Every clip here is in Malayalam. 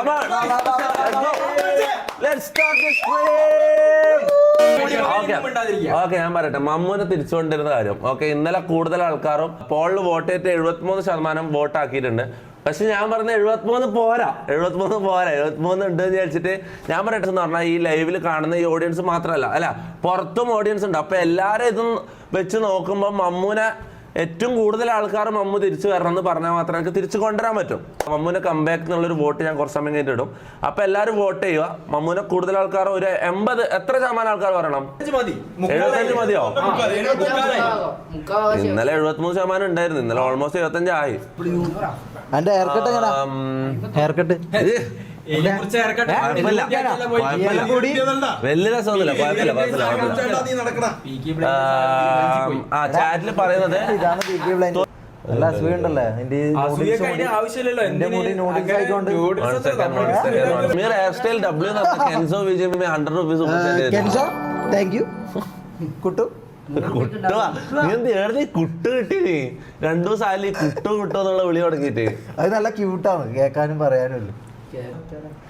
Come on. Let's start this stream. Okay ഞാൻ പറയട്ടെ മമ്മൂനെ തിരിച്ചുകൊണ്ടിരുന്ന കാര്യം. ഓക്കെ ഇന്നലെ കൂടുതൽ ആൾക്കാരും പോളിൽ വോട്ട് ചെയ്തിട്ട് 73% വോട്ട് ആക്കിയിട്ടുണ്ട്. പക്ഷെ ഞാൻ പറഞ്ഞ 73 പോരാ 73 ഉണ്ട് എന്ന് വിചാരിച്ചിട്ട് ഞാൻ പറയട്ടെ എന്ന് പറഞ്ഞാൽ ഈ ലൈവിൽ കാണുന്ന ഈ ഓഡിയൻസ് മാത്രമല്ല അല്ല പുറത്തും ഓഡിയൻസ് ഉണ്ട്. അപ്പൊ എല്ലാരും ഇതും വെച്ച് നോക്കുമ്പോൾ മമ്മൂനെ ഏറ്റവും കൂടുതൽ ആൾക്കാർ മമ്മു തിരിച്ചു വരണം എന്ന് പറഞ്ഞാൽ മാത്രമേ എനിക്ക് തിരിച്ചു കൊണ്ടുവരാൻ പറ്റും. മമ്മൂനെ കംബാക്ക് എന്നുള്ളൊരു വോട്ട് ഞാൻ കുറച്ച് സമയം കഴിഞ്ഞിട്ട് ഇടും. അപ്പൊ എല്ലാവരും വോട്ട് ചെയ്യുക. മമ്മൂനെ കൂടുതൽ ആൾക്കാർ ഒരു 80 എത്ര ശതമാനം ആൾക്കാർ പറയണം? 75 മതിയോ? ഇന്നലെ 73% ഉണ്ടായിരുന്നു. ഇന്നലെ ഓൾമോസ്റ്റ് 75 ആയി. വലിയ രസമൊന്നുമില്ല, കുഴപ്പമില്ല. ചാറ്റില് പറയുന്നത് ഹെയർ സ്റ്റൈൽ കെൻസോ വിജയ് 100 രൂപീസ് കുട്ട് കിട്ടി. നീ 2 ദിവസം ആയി കുട്ടോ എന്നുള്ള വിളി തുടങ്ങിട്ട്. അത് നല്ല ക്യൂട്ടാണ് കേൾക്കാനും പറയാനും.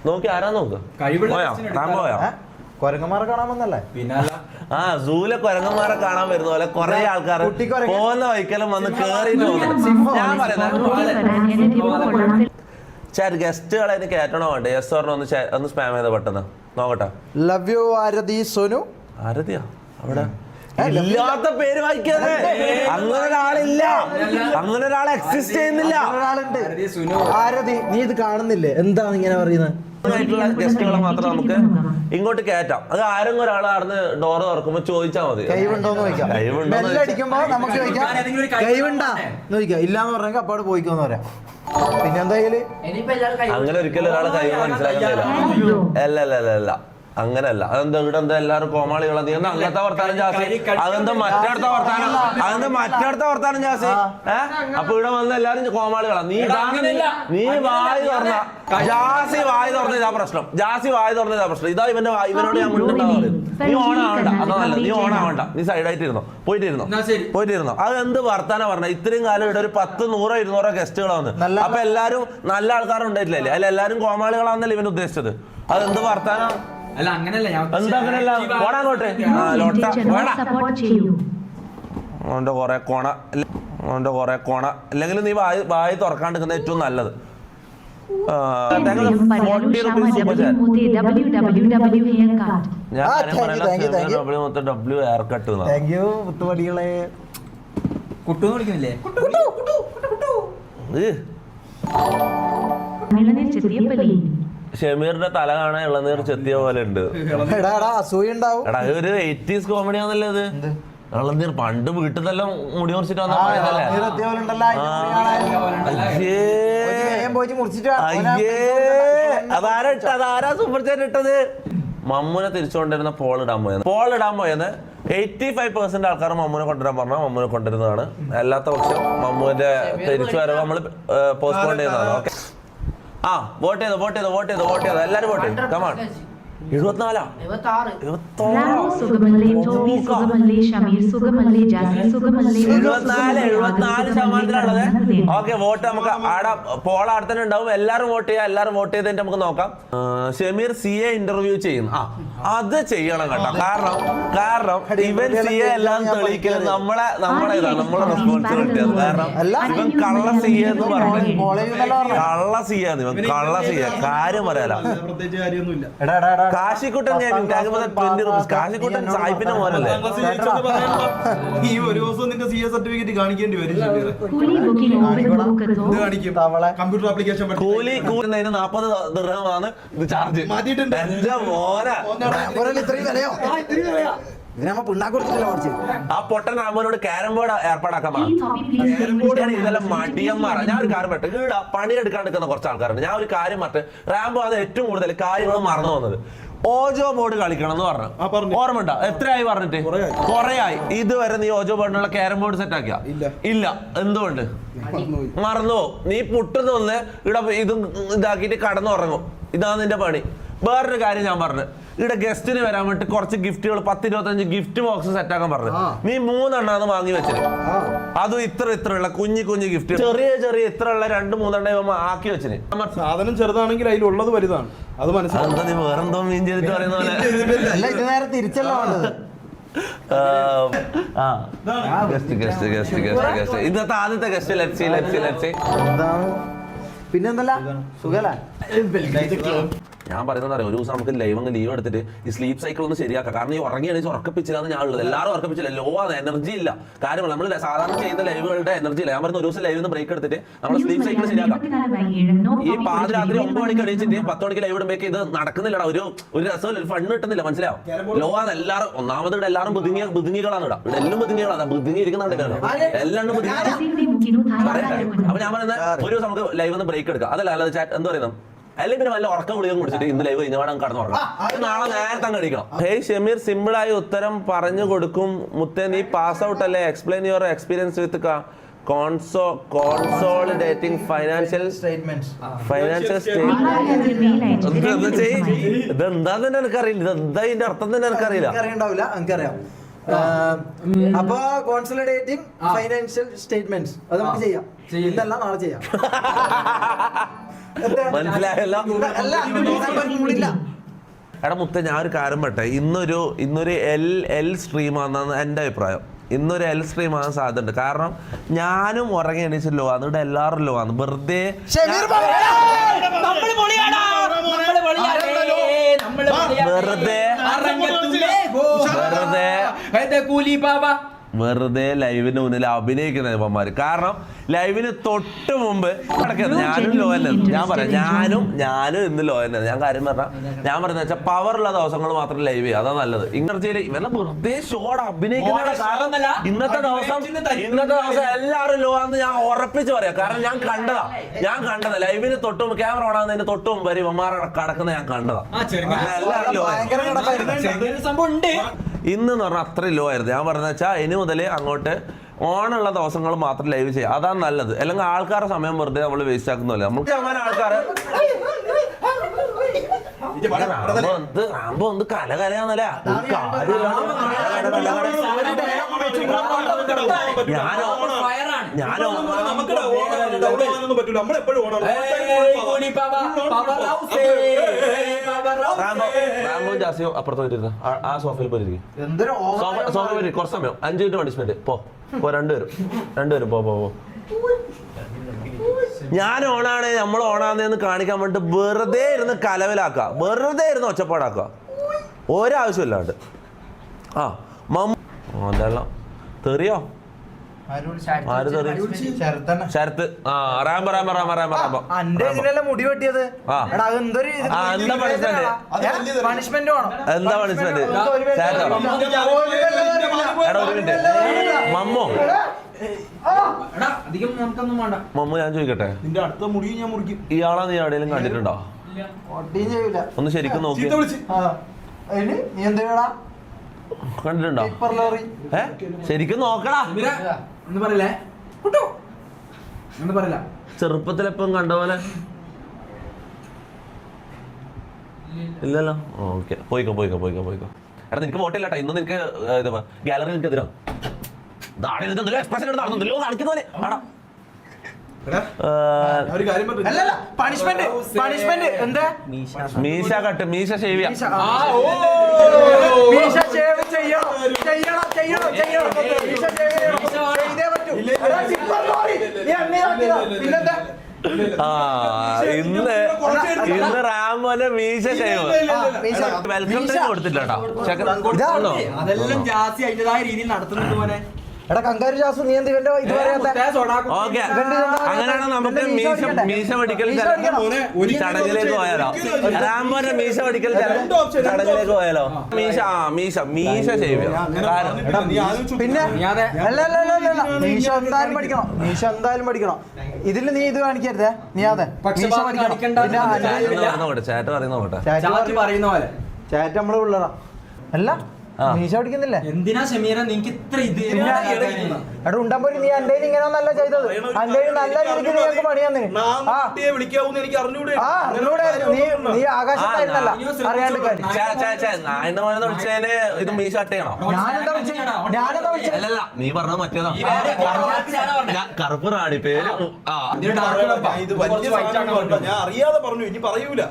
നോക്കി ആരാ നോക്ക് കൊരങ്ങന്മാരെ കാണാൻ വന്നല്ലേ? ആ സൂലെ കൊരങ്ങന്മാരെ കാണാൻ വരുന്ന പോലെ കുറെ ആൾക്കാർ പോകുന്ന വൈക്കലും വന്ന് കേറിയിട്ട് പോകുന്നുണ്ട്. ഞാൻ പറയുന്നത് ഗസ്റ്റുകളെ എനിക്ക് കയറ്റണോ വേണ്ട? യെസ് പറഞ്ഞ ഒന്ന് സ്പാം ചെയ്ത പെട്ടെന്ന് നോക്കട്ടെ. ലവ് യു ആരതി സോനു. ആരതിയാ അവിടെ ഇല്ലാത്ത പേര് വായിക്കാതെ. അങ്ങനെ ഒരാളില്ല, അങ്ങനെ ഒരാൾ എക്സിസ്റ്റ് ചെയ്യുന്നില്ല. ആരതി നീ ഇത് കാണുന്നില്ലേ? എന്താണ് ഇങ്ങനെ പറയുന്നത്? ഗസ്റ്റുകളെ മാത്രം നമുക്ക് ഇങ്ങോട്ട് കയറ്റാം. അത് ആരെങ്കിലും ഒരാൾ ആടുന്ന് ഡോറ് തുറക്കുമ്പോ ചോദിച്ചാൽ മതി കൈവുണ്ടോന്ന് ചോദിക്കാം. ഇല്ലാന്ന് പറഞ്ഞെങ്കിൽ അപ്പാട് പോയിക്കോന്ന് പറയാം. പിന്നെന്തായാലും അങ്ങനെ ഒരിക്കലും ഒരാളെ കൈ മനസ്സിലാക്കുന്നില്ല. അല്ല അങ്ങനല്ല. അതെന്താ ഇവിടെ എന്താ എല്ലാവരും കോമാളികളാ? നീ എന്താ അങ്ങനത്തെ വർത്താനം ജാസി? അതെന്താ മറ്റടുത്ത വർത്താനം ജാസി? അപ്പൊ ഇവിടെ വന്ന എല്ലാരും കോമാളികളാ. നീ വായി തുറന്ന ജാസി വായി തുറന്ന ഇതാ പ്രശ്നം. ഇതാ ഇവനോട് ഞാൻ മുണ്ടുണ്ടാവും. നീ ഓണാവണ്ട, അതാ നല്ലത്. നീ ഓണാവണ്ട, നീ സൈഡായിട്ടിരുന്നോ, പോയിട്ടിരുന്നോ. അത് എന്ത് വർത്താനം പറഞ്ഞ? ഇത്രയും കാലം ഇവിടെ ഒരു 10, 100, 200 ഗസ്റ്റുകൾ വന്ന്. അപ്പൊ എല്ലാരും നല്ല ആൾക്കാരുണ്ടായിട്ടില്ലേ? അല്ല എല്ലാരും കോമാളികളാന്നല്ലേ ഇവൻ ഉദ്ദേശിച്ചത്? അതെന്ത് വർത്താനം? അല്ല അങ്ങനല്ല. എന്താ അങ്ങനല്ല? ഓണാങ്ങോട്ടെ. ഓന്റെ കൊറേ കോണ അല്ലെങ്കിൽ നീ വായി തുറക്കാണ്ടിരിക്കുന്ന ഏറ്റവും നല്ലത്. ഷമീറിന്റെ തല കാണാൻ ഇളനീർ ചെത്തിയ പോലെ ഉണ്ട്. ഒരു 80s കോമഡി ആണല്ലേ ഇത്. ഇളനീർ പണ്ട് വീട്ടിൽ തന്നെ മുടി മുറിച്ചിട്ട് വന്ന അതാരാ സൂപ്പർ ചാറ്റ് ഇട്ടത്? മമ്മൂനെ തിരിച്ചുകൊണ്ടിരുന്ന പോൾ ഇടാൻ പോയെന്ന് 85% ആൾക്കാർ മമ്മൂനെ കൊണ്ടുവരാൻ പറഞ്ഞാൽ മമ്മൂനെ കൊണ്ടുവരുന്നതാണ്. അല്ലാത്ത പക്ഷം മമ്മൂന്റെ തിരിച്ചു വരവ് നമ്മൾ പോസ്റ്റ്പോൺ ചെയ്യുന്നതാണ്. ഓക്കെ വോട്ട് ചെയ്തോ എല്ലാരും വോട്ട് ചെയ്തു. കമാൺ. 74 ശതമാനത്തിലുള്ളത്. ഓക്കെ വോട്ട് നമുക്ക് ആടെ പോൾ ആടെ തന്നെ ഉണ്ടാവും. എല്ലാരും വോട്ട് ചെയ്തിട്ട് നമുക്ക് നോക്കാം. ഷമീർ CA ഇന്റർവ്യൂ ചെയ്യുന്നു. അത് ചെയ്യണം കേട്ടോ. കാരണം ഇവൻ CA എല്ലാം തെളിയിക്കലും നമ്മളെ റെസ്പോൺസിബിലിറ്റിയാണ്. കാരണം ഇവൻ കള്ള CA എന്ന് പറഞ്ഞു. കള്ള CA കാര്യം പറയാല. കാശിക്കുട്ടൻ കാശിക്കുട്ടൻ സായിപ്പിന്റെ മോനല്ലേ? ഈ ഒരു ദിവസം നിന്റെ CA സർട്ടിഫിക്കറ്റ് കാണിക്കേണ്ടി വരും. കമ്പ്യൂട്ടർ ആപ്ലിക്കേഷൻ കൂലി 40 ദിർഹമാണ് ഇത് ചാർജ്. എന്റെ മോനെ ആ പൊട്ടൻ റാമോനോട് ക്യാരം ബോർഡ് ഏർപ്പാടാക്കാൻ ഇതെല്ലാം മടിയന്മാർ. ഞാൻ ഒരു കാര്യം പറ്റും ഇവിടെ പണിയെടുക്കാൻ എടുക്കുന്ന കുറച്ച് ആൾക്കാരുണ്ട്. ഞാൻ ഒരു കാര്യം പറ്റും. റാംബോ ആണ് ഏറ്റവും കൂടുതൽ കാര്യങ്ങൾ മറന്നു വന്നത്. ഓജോ ബോർഡ് കളിക്കണം എന്ന് പറഞ്ഞു. ഓർമ്മയുണ്ടോ? എത്രയായി പറഞ്ഞിട്ട്? കൊറേയായി. ഇതുവരെ നീ ഓജോ ബോർഡിനുള്ള ക്യാരം ബോർഡ് സെറ്റ് ആക്കിയ? ഇല്ല. എന്തുകൊണ്ട്? മറന്നു. നീ പുട്ടുന്നൊന്ന് ഇവിടെ ഇതും ഇതാക്കിയിട്ട് കടന്നുറങ്ങും. ഇതാണ് നിന്റെ പണി. വേറൊരു കാര്യം ഞാൻ പറഞ്ഞു. ഇവിടെ ഗസ്റ്റിന് വരാൻ വേണ്ടി കുറച്ച് ഗിഫ്റ്റുകൾ 10-25 ഗിഫ്റ്റ് ബോക്സ് സെറ്റ് ആക്കാൻ പറഞ്ഞു. നീ 3 എണ്ണാന്ന് വാങ്ങി വെച്ചത്. അതും ഇത്ര ഉള്ള കുഞ്ഞു ഗിഫ്റ്റ്, ചെറിയ ഇത്ര ഉള്ള 2-3 ആക്കി വെച്ചിന്. സാധനം ചെറുതാണെങ്കിൽ അതിലുള്ളത് വലുതാണ്. അത് മനസ്സിലാവും. നീ വേറെന്തോ മീൻ ചെയ്തിട്ട് പറയുന്ന പോലെ ഇത് നേരെ തിരിച്ചല്ലോ ഇന്നത്തെ ആദ്യത്തെ ഗസ്റ്റ് ലെറ്റ്സി. പിന്നെന്തല്ല സുഖല്ലേ? ഞാൻ പറയുന്നത് അറിയാം, ഒരു ദിവസം നമുക്ക് ലീവ് എടുത്തിട്ട് ഈ സ്ലീപ്പ് സൈക്കിൾ ഒന്ന് ശരിയാക്കാം. കാരണം ഈ ഉറങ്ങിയാണെങ്കിൽ ഉറക്കപ്പിച്ചില്ലാന്ന് ഞാൻ ഉള്ളത്. എല്ലാവരും ഉറക്കപ്പിച്ചില്ല, ലോ ആണ്, എനർജി ഇല്ല. കാര്യങ്ങൾ നമ്മൾ സാധാരണ ചെയ്യുന്ന ലൈവുകളുടെ എനർജി ഇല്ല. ഞാൻ പറയുന്ന ഒരു ദിവസം ലൈവിൽ നിന്ന് ബ്രേക്ക് എടുത്തിട്ട് നമ്മൾ സ്ലീപ്പ് സൈക്കിൾ ശരിയാക്കാം. ഈ പാതിരാത്രി 9 മണിക്ക് എണീച്ചിട്ട് 10 മണിക്ക് ലൈവ് ഇടുമ്പോൾ ഇത് നടക്കുന്നില്ലടാ. ഒരു രസമില്ല, ഒരു ഫണ്ട് കിട്ടുന്നില്ല. മനസ്സിലാവും? ലോ ആണ് എല്ലാവരും. ഒന്നാമത് ഇവിടെ എല്ലാവരും ബുദ്ധിങ്ങളാണ്. ഇവിടെ എല്ലാം ബുദ്ധിങ്ങളാണ്. ബുദ്ധിങ്ങി ഇരിക്കുന്നുണ്ട് എല്ലാം പറയട്ടെ. അപ്പൊ ഞാൻ പറയുന്നത് ഒരു ദിവസം നമുക്ക് ലൈവ് നിന്ന് ബ്രേക്ക് എടുക്കാം. അതല്ല അല്ലാതെ ചാറ്റ് എന്ത് പറയുന്നത്, അല്ലെങ്കിൽ പിന്നെ വല്ല ഉറക്കം ഗുളികം കുടിച്ചിട്ട് ഇന്ന് ലൈവ് കഴിഞ്ഞാൽ കടന്നുറങ്ങാം. നാളെ നേരത്തെ അങ്ങ് അടിക്കണം. ഹേയ് ഷമീർ, സിമ്പിളായി ഉത്തരം പറഞ്ഞു കൊടുക്കും മുത്തേ. നീ പാസ് ഔട്ട് അല്ലേ? Explain your experience with consolidating financial statement. ഇതെന്താന്ന് തന്നെ എനിക്കറിയില്ല. ഇതെന്താ ഇതിന്റെ അർത്ഥം തന്നെ എനിക്കറിയില്ല. എനിക്കറിയാം. അപ്പൊ കോൺസോളിഡേറ്റിംഗ് ഫൈനാൻഷ്യൽ സ്റ്റേറ്റ്മെന്റ്സ് അത് നമുക്ക് ചെയ്യാം. ഇതല്ല നാളെ ചെയ്യാം. മനസ്സിലായല്ലോ? എടാ മുത്ത, ഞാൻ ഒരു കാര്യം പറട്ടെ. ഇന്നൊരു എൽ സ്ട്രീം ആണെന്നാണ് എൻ്റെ അഭിപ്രായം. ഇന്നൊരു എൽ സ്ട്രീം ആകാൻ സാധ്യതയുണ്ട്. കാരണം ഞാനും ഉറങ്ങി എണീച്ച് ലോ ആണ്, ഇവിടെ എല്ലാവരും ലോ ആണ്. വെറുതെ വെറുതെ ലൈവിന് മുന്നിൽ അഭിനയിക്കുന്ന ഇവന്മാര്. കാരണം ലൈവിന് തൊട്ട് മുമ്പ് ഞാനും ലോ തന്നെ. ഞാൻ പറയാം, ഞാനും ഇന്ന് ലോ തന്നെ. ഞാൻ കാര്യം പറഞ്ഞാൽ ഞാൻ പറയുന്നത് വെച്ചാൽ പവറുള്ള ദിവസങ്ങൾ മാത്രം ലൈവ് ചെയ്യുക, അതാ നല്ലത്. ഇങ്ങനത്തെ ഇവനെ വെറുതെ ഷോട് അഭിനയിക്കുന്ന കാരണം ഇന്നത്തെ ദിവസം എല്ലാവരും ലോ ആണെന്ന് ഞാൻ ഉറപ്പിച്ച് പറയാം. കാരണം ഞാൻ കണ്ടതാ ലൈവിന് തൊട്ട് മുമ്പ് ക്യാമറ ഓടാന്നതിന് തൊട്ട് മുമ്പ് വരെ ഇവന്മാർ കടക്കുന്ന ഞാൻ കണ്ടതാ. എല്ലാവരും ലോ ഇന്ന് പറഞ്ഞാൽ അത്രയും ലോ ആയിരുന്നു. ഞാൻ പറഞ്ഞ വെച്ചാൽ ഇനി മുതൽ അങ്ങോട്ട് ഓണുള്ള ദിവസങ്ങൾ മാത്രം ലൈവ് ചെയ്യാം, അതാണ് നല്ലത്. അല്ലെങ്കിൽ ആൾക്കാരുടെ സമയം വെറുതെ നമ്മൾ വേസ്റ്റ് ആക്കുന്നില്ല. നമുക്ക് ആൾക്കാർ റാംബോ എന്ത് കലകലയാന്നല്ല ഞാനോ റാംബോ ജാസിയോ അപ്പുറത്ത് പോയിരുന്ന ആ സോഫയിൽ പോയിരിക്കും. സോഫ പോയി കുറച്ച് സമയം 5 മിനിറ്റ് പണിഷ്മെന്റ്. പോ രണ്ടുപേരും പോ. ഞാൻ ഓണാണ്, നമ്മൾ ഓണാന്ന് കാണിക്കാൻ വേണ്ടിട്ട് വെറുതെ ഇരുന്ന് കലവിലാക്കുക, വെറുതെ ഇരുന്ന് ഒച്ചപ്പാടാക്കുക, ഒരാവശ്യമില്ലാണ്ട്. അതെല്ലാം തെറിയോ? ശരത്ത്. റാംബോ മുടി വെട്ടിയത് എന്താ പണിഷ്മെന്റ്? എടാ ഒരു മിനിറ്റ്. മമ്മു ഞാൻ ചോദിക്കട്ടെ, ഇയാളെ നീ എവിടെയെങ്കിലും കണ്ടിട്ടുണ്ടോ? ഒന്ന് ശരിക്കും നോക്കി കണ്ടിട്ടുണ്ടോ? ശരിക്കും നോക്കടാ. ചെറുപ്പത്തിലെപ്പം കണ്ട പോലെ ഇല്ലല്ലോ. ഓക്കെ, പോയിക്കോ. എടാ നിനക്ക് വോട്ടില്ലാട്ടാ. ഇന്ന് നിനക്ക് ഗാലറി നിനക്ക് എതിരാ. എക്സ്പ്രഷൻ കാണിക്കുന്നോലെ ആടാ. മീശ കട്ട്, മീശ ഷേവ് ഇന്ന് റാംബോനെ മീശ ഷേവ് വെൽക്കം ടൈം കൊടുത്തിട്ടോ. അതെല്ലാം ജാസി അതിന്റേതായ രീതിയിൽ നടത്തുന്നുണ്ട് പോലെ. അങ്ങനെയാണ് നമുക്ക് മീശ മെഡിക്കൽ ചടങ്ങിലേക്ക് പോയാലോ? റാംബോന്റെ മീശ മെഡിക്കൽ ചടങ്ങിലേക്ക് പോയാലോ? മീശ ഷേവ്. പിന്നെ മീശ എന്തായാലും പഠിക്കണം. ഇതില് നീ ഇത് കാണിക്കരുതേ. നീ അതെ ചാറ്റ് പറയുന്ന പോലെ ചാറ്റ് നമ്മള് പിള്ളേരാ അല്ല. മീശ പിടിക്കുന്നില്ലേ? എന്തിനാ ഷമീറ നിനക്ക് ഇത്ര ഇത് അവിടെ ഉണ്ടാകുമ്പോ നീ എന്റെ ഇങ്ങനെ ഒന്നല്ല ചെയ്തത്. എന്റെ നല്ല രീതിക്ക് നിങ്ങൾക്ക് പണി തന്നെ. വിളിക്കാവൂന്ന് എനിക്ക് അറിഞ്ഞൂടെ? നീ ആകാശത്തായിരുന്നല്ല അറിയാണ്ട് വിളിച്ചതിന് ഇത് മീശ അട്ടയാണോ? ഞാനെന്താ വിളിച്ചത്? അല്ലല്ല നീ പറഞ്ഞത് മറ്റേതാ. കറുപ്പ് റാണി പേര്. ഇത് വലിയ സാധനമാണ് കേട്ടോ. ഞാൻ അറിയാതെ പറഞ്ഞു, ഇനി പറയൂല.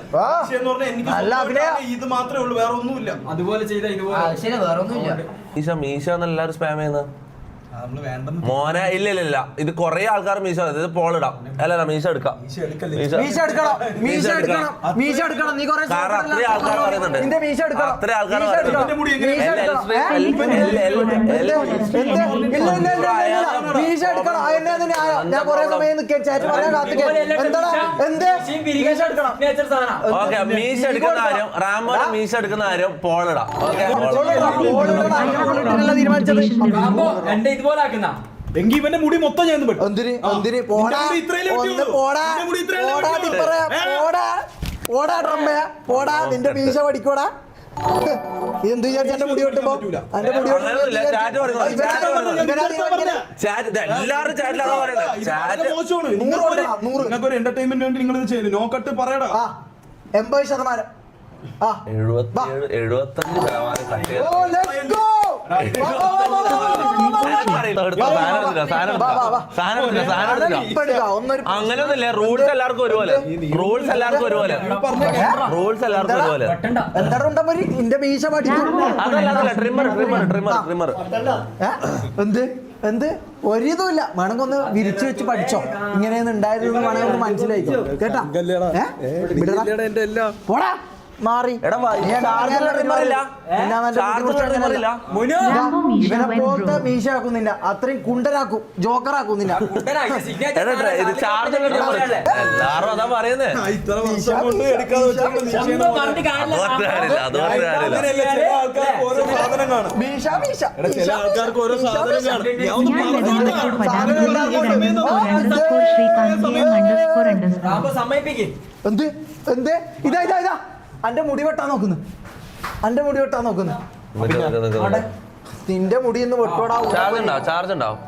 എന്ന് പറഞ്ഞാൽ എനിക്ക് ഇത് മാത്രമേ ഉള്ളൂ, വേറെ ഒന്നുമില്ല. അതുപോലെ ചെയ്ത മീശ എന്നെല്ലാരും സ്പാം ചെയ്യുന്നത് മോനെ. ഇല്ല ഇത് കൊറേ ആൾക്കാർ മീശ, ഇത് പോളിടാം. അല്ലല്ല മീശ എടുക്കാം. അത്രയും ആൾക്കാർ പറയുന്നുണ്ട്. അത്രയും ആൾക്കാർ ഓക്കെ. മീശ എടുക്കുന്ന കാര്യം, റാമോനെ മീശ എടുക്കുന്ന കാര്യം പോളിടാം. ഓക്കെ എങ്കിൽ ഇവന്റെ മുടി മൊത്തം ഞാൻ നിന്റെ മീശ പഠിക്കോടാ. എന്ത് വിചാരിച്ച എന്റെ മുടി വെട്ടുമ്പോ എന്റെ മുടി ഒരു എന്റർടൈൻമെന്റ് വേണ്ടി നിങ്ങൾ ഇത് ചെയ്തു. നോക്കട്ട് പറയടാ. 80%. 75% അങ്ങനെയൊന്നുമില്ല. റൂൾസ് എല്ലാവർക്കും ഒരുപോലെ. നിന്റെ മീശ പഠിക്കും. എന്ത് ഒരിതുമില്ല. വേണമെങ്കിൽ വിരിച്ചു വെച്ച് പഠിച്ചോ. ഇങ്ങനെയൊന്നും ഉണ്ടായിരുന്നു വേണമെങ്കിൽ മനസ്സിലായിക്കോ. കേട്ടാ പോടാ മാറി. ഇവനെ പോലത്തെ മീശ ആക്കുന്നില്ല, അത്രയും കുണ്ടനാക്കും, ജോക്കറാക്കുന്നില്ല. എല്ലാരും അതാ പറയുന്നത്. എന്ത് എന്ത് ഇതാ ഇതാ ഇതാ അന്റെ മുടി വെട്ടാൻ നോക്കുന്നു. നിന്റെ മുടി ഒന്ന് വെട്ടോടാ. ചാർജ് ഉണ്ടാവും.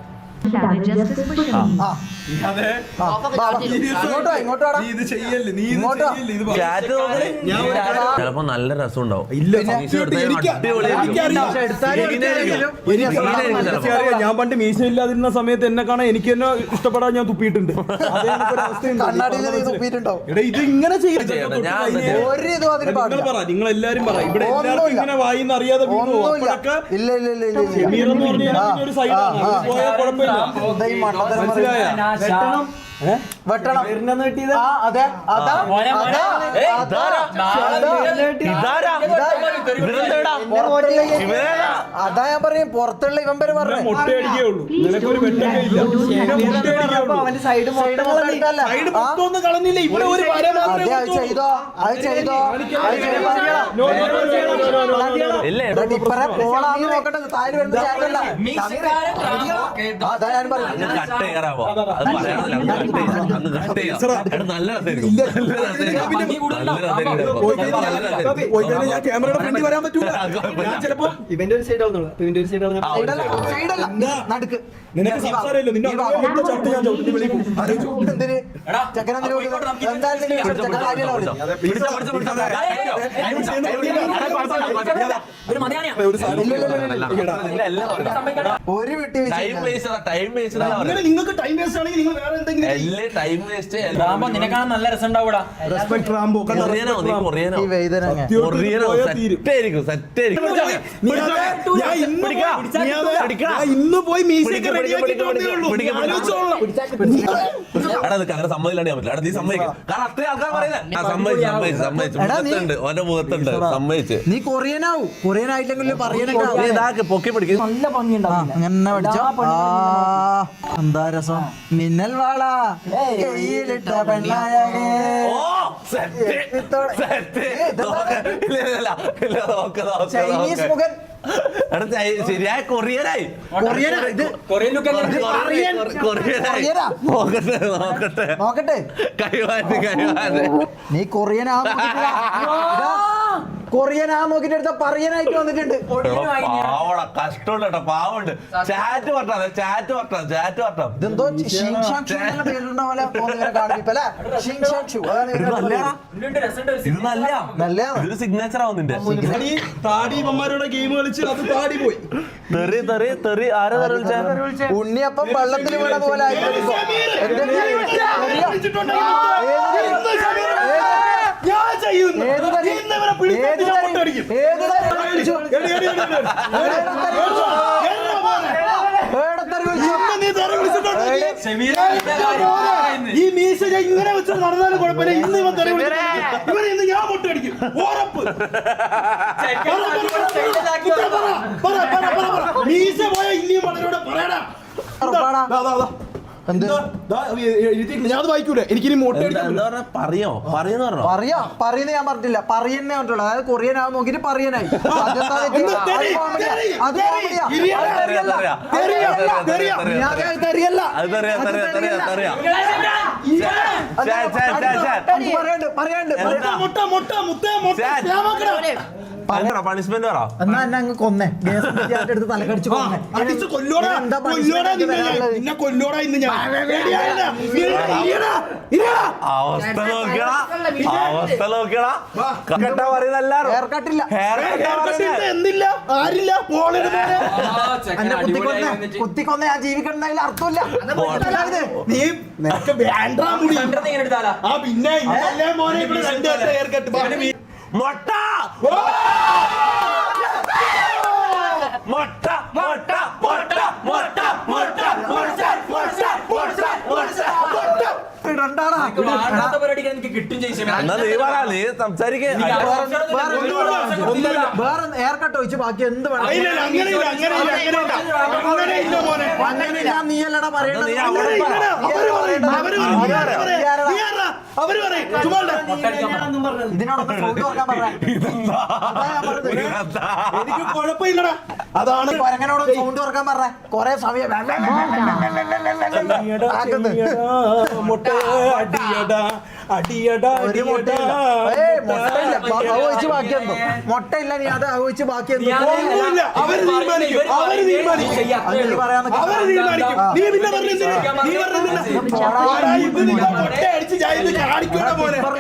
ചിലപ്പോ നല്ല രസം ഉണ്ടാവും. ഞാൻ പണ്ട് മീശ ഇല്ലാതിരുന്ന സമയത്ത് എന്നെ കാണാൻ എനിക്ക് തന്നെ ഇഷ്ടപ്പെടാൻ ഞാൻ തുപ്പിയിട്ടുണ്ട്. ഇത് ഇങ്ങനെ നിങ്ങൾ എല്ലാരും പറ. ഇവിടെ എല്ലാവർക്കും ഇങ്ങനെ വായിന്ന് അറിയാതെ ഒരു സൈഡാണ്. പോയാൽ കുഴപ്പമില്ല. വെട്ടണം. അതാ ഞാൻ പറയും. പുറത്തുള്ള ഇവൻ പേര് പറഞ്ഞു മുട്ടയടിക്കുള്ളൂ. ചെയ്തോ അത് ചെയ്തോ പോളാന്ന് നോക്കട്ടെ. താഴെ വരുന്ന ചേട്ടല്ല. അതാ ഞാൻ പറയും. ഞാൻ ക്യാമറയുടെ ഫ്രണ്ടിൽ വരാൻ പറ്റൂല. ചിലപ്പോ ഇവന്റെ ഒരു സൈഡ് നടുക്ക് നിനക്ക് സംസാരമില്ല. നിന്നെ ചട്ടി ഞാൻ എന്തിന് ചെക്കനെന്തിനു ഒരു വിട്ടി നിങ്ങൾക്ക് ടൈം വേസ്റ്റ് ആണെങ്കിൽ നിങ്ങൾ വേറെ എന്തെങ്കിലും നിനക്കാണ് നല്ല രസം ഉണ്ടാവൂടാ. ഇന്ന് പോയി അങ്ങനെ സമ്മതില്ലാണ്ട് ഞാൻ പറ്റില്ല. നീ സമ്മതിക്കും. കാരണം അത്രയും ആൾക്കാർ പറയുന്നത് ഓന്റെ മുഖത്തുണ്ട്. സമ്മതിച്ച് നീ കൊറിയനാവും. കൊറിയനായിട്ടെങ്കിലും പറയാനൊക്കെ പൊക്കി പിടിക്കും. നല്ല ഭംഗിയുണ്ടാവും. അങ്ങനെ പഠിച്ചോ. എന്താ രസം. മിന്നൽ വാള കയ്യിലിട്ട പെണ്ണായകേ. ചൈനീസ് മുഖൻ. ശരിയായ കൊറിയനായി. നോക്കട്ടെ കൈവാറ്റ് നീ കൊറിയനാ. കൊറിയൻ ആ നോക്കിട്ട് എടുത്ത പറയനായിട്ട് വന്നിട്ടുണ്ട്. പാവടാ, കഷ്ടമുണ്ട് കേട്ടോ, പാവമുണ്ട്. ചാറ്റ് വർത്താം. ഇതെന്തോ പേരുണ്ടാ പോലെ കാണിപ്പല്ലേ. ഇത് നല്ല ഇതൊരു സിഗ്നേച്ചർ ആവും നിന്റെ. താടിമാരുടെ ഗെയിം കളിച്ച് അത് താടി പോയി. തെറി ആരാ തെറി വിളിച്ചേ? ഉണ്ണിയപ്പം വെള്ളത്തിൽ വീണ പോലെ ഈ മീശ ഇങ്ങനെ വെച്ച് നടന്നാലും കുഴപ്പമില്ല. ഇന്ന് ഇവൻ തെറി ഇവനെ ഇന്ന് ഞാൻ പൊട്ടടിക്കും, ഉറപ്പ്. മീശ പോയ ഇനിയും വളരോടെ പറയടാ. ഞാൻ വായിക്കൂല, എനിക്കിനി പറയുന്ന ഞാൻ പറഞ്ഞില്ല, പറയുന്നേ പറഞ്ഞിട്ടുള്ളൂ. അതായത് കൊറിയൻ ആ നോക്കിട്ട് പറയനായി. പണിഷ്മെന്റ് പറ. എന്നാ എന്നെ അങ്ങ് കൊന്നേ, എടുത്ത് തലക്കടിച്ച് കൊന്നേ. അവസ്ഥ നോക്കിയടാ. കട്ടാ പറയുന്ന എല്ലാരും ഹെയർ കട്ടില്ല. എന്തില്ല ആരില്ല എന്നെ കുത്തിക്കൊന്ന ഞാൻ ജീവിക്കണമെന്നതിൽ അർത്ഥമില്ല. നീ പിന്നെ മൊട്ട നീ സംസാരിക്കേ. വേറെ ഹെയർ കട്ട് ഒഴിച്ച് ബാക്കി എന്ത് വേണം? നീയല്ലടാ പറയണത്. ഇതിനോടൊപ്പം സൗണ്ട് തുറക്കാൻ പറഞ്ഞ. എനിക്ക് കുഴപ്പമില്ലടാ. അതാണ് കൊരങ്ങനോട് സൗണ്ട് തുറക്കാൻ പറഞ്ഞ. കൊറേ സമയം മുട്ടയില്ല. നീ അത് അഴിച്ച് ബാക്കി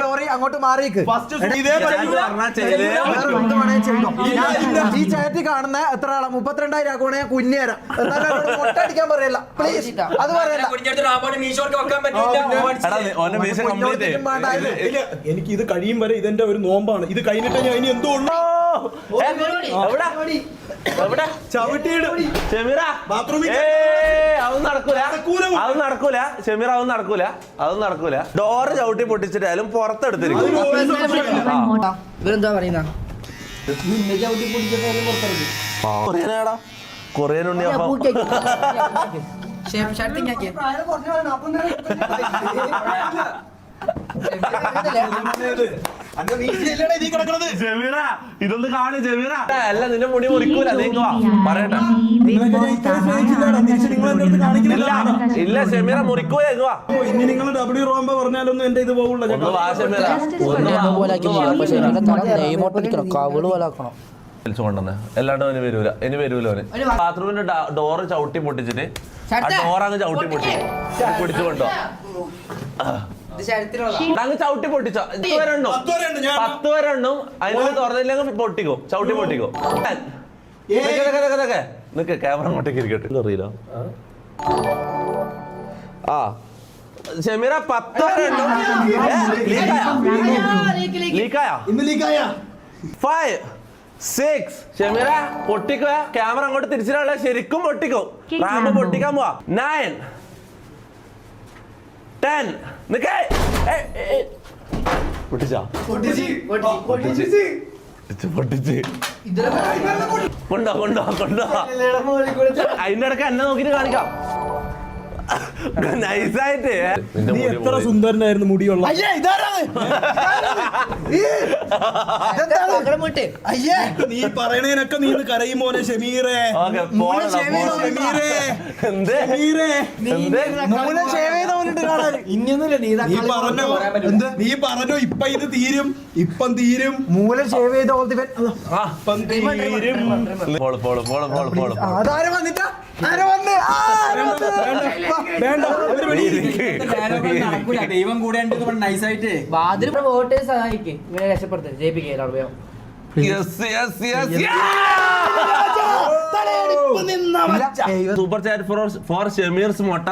ലോറി അങ്ങോട്ട് മാറിയേക്ക്. ഈ ചാറ്റിൽ കാണുന്ന എത്ര ആളാ? 32,000 ആക്കുവാണെ ഞാൻ കുഞ്ഞേരാം. എന്നാലും മുട്ട അടിക്കാൻ പറയല്ല പ്ലീസ്. അത് പറയല്ല. എനിക്ക് ഇത് കഴിയും വരെ ഇതെന്റെ ഒരു നോമ്പാണ്. ഇത് കഴിഞ്ഞിട്ട് ഞാൻ ഇനി എന്തോ നടക്കൂല. ഡോറ് ചവിട്ടി പൊട്ടിച്ചിട്ടായാലും പുറത്തെടുത്തിരിക്കും. കൊറിയൻ ഉണ്ണിയപ്പം ഇതൊന്ന് കാണു ജമീറ. അല്ല നിന്റെ മുടി മുറിക്കൂല. നീങ്ങുവാ പറയട്ടെ. ഇല്ല ഷമീറ മുറിക്കൂല. ഇനി നിങ്ങൾ ഡബ്ല്യു റോംബ പറഞ്ഞാലൊന്നും എന്റെ ഇത് പോകില്ല. കൊണ്ടുവന്ന് എല്ലാണ്ട് അവന് വരൂല. ഇനി വരൂല അവന്. ബാത്റൂമിന്റെ ഡോറ് ചവിട്ടി പൊട്ടിച്ചിട്ട് ആ ഡോറങ്ങ് ചവിട്ടി പിടിച്ചു കൊണ്ടോ. അങ്ങ് ചവിട്ടി പൊട്ടിച്ചോ. 10 വരെ എണ്ണും. അതിന് തുറന്നില്ലെങ്കിൽ പൊട്ടിക്കോ. ചവിട്ടി പൊട്ടിക്കോ. നിക്ക് ക്യാമറ അങ്ങോട്ടേക്ക് ഇരിക്കട്ടെ. അറിയില്ല. ആ ഷമീറ 10 വരെ എണ്ണും. ലീക്കായ 5 6 ഷമീറ പൊട്ടിക്കുക. ക്യാമറ അങ്ങോട്ട് തിരിച്ചിട്ടുള്ള ശരിക്കും പൊട്ടിക്കും. റാമ്പ് പൊട്ടിക്കാൻ പോവാ. 9 10 നിക്കേ. പൊട്ടിച്ച് കൊണ്ടോ. അതിന്റെ ഇടയ്ക്ക് എന്നെ നോക്കിട്ട് കാണിക്കാം. നൈസായിട്ട്. നീ എത്ര സുന്ദരനായിരുന്നു മുടിയുള്ള. നീ പറയണേനൊക്കെ നീ കരയും മോനെ ഷമീറേ. ഷേവ് ചെയ്ത പോലെ ഉണ്ട് കാണാൻ. ഇനിയൊന്നുമില്ല നീ പറഞ്ഞോ ഇപ്പൊ ഇത് തീരും, ഇപ്പം തീരും, മൂലം ഷേവ് ചെയ്ത പോലത്തെ ഇപ്പം തീരും. അതാരെ വന്നിട്ടാ ആരെ വന്ന് വേണ്ട നടക്കൂല. ദൈവം കൂടെ നൈസായിട്ട് വാതിൽ വോട്ടേഴ്സ് സഹായിക്കും ഇവരെ രക്ഷപ്പെടുത്തും ജയിപ്പിക്കുക. സൂപ്പർ ചാറ്റ് ഫോർ ഷമീർസ് മൊട്ട